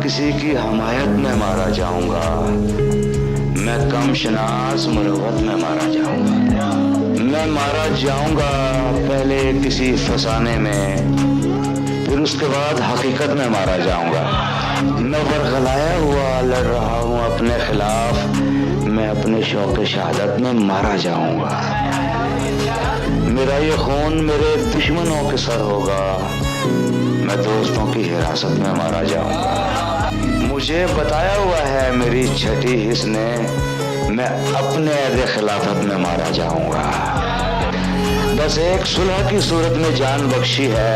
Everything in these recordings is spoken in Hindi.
किसी की हमायत में मारा जाऊंगा, मैं कम शनास मुरवत में मारा जाऊंगा। मैं मारा जाऊंगा पहले किसी फसाने में, फिर उसके बाद हकीकत में मारा जाऊंगा। मैं बरगलाया हुआ लड़ रहा हूँ अपने खिलाफ, मैं अपने शौक़ शहादत में मारा जाऊंगा। मेरा ये खून मेरे दुश्मनों के सर होगा, मैं दोस्तों की हिरासत में मारा जाऊंगा। मुझे बताया हुआ है मेरी छठी हिस्स ने, मैं अपने अहद खिलाफत में मारा जाऊंगा। बस एक सुलह की सूरत में जान बख्शी है,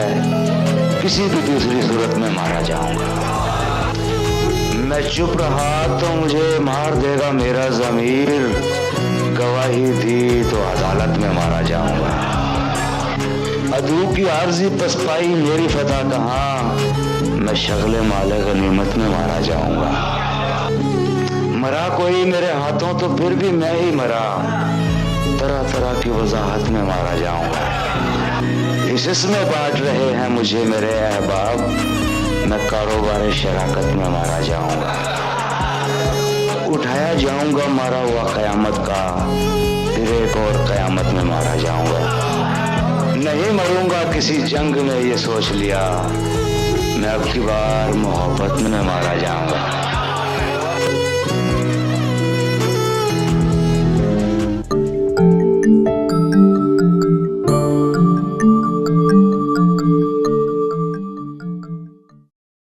किसी भी दूसरी सूरत में मारा जाऊंगा। मैं चुप रहा तो मुझे मार देगा मेरा ज़मीर, गवाही दी तो अदालत में मारा जाऊंगा। अदू की आर्जी पसपाई मेरी फतह कहाँ, मैं शगले माले गनीमत में मारा जाऊंगा। मरा कोई मेरे हाथों तो फिर भी मैं ही मरा, तरह तरह की वजाहत में मारा जाऊंगा। इस में बांट रहे हैं मुझे मेरे अहबाब, मैं कारोबार शराकत में मारा जाऊंगा। उठाया जाऊंगा मारा हुआ कयामत का, फिर एक और कयामत में मारा जाऊंगा। नहीं मरूंगा किसी जंग में ये सोच लिया, मैं अब की बार मोहब्बत में मारा जाऊंगा।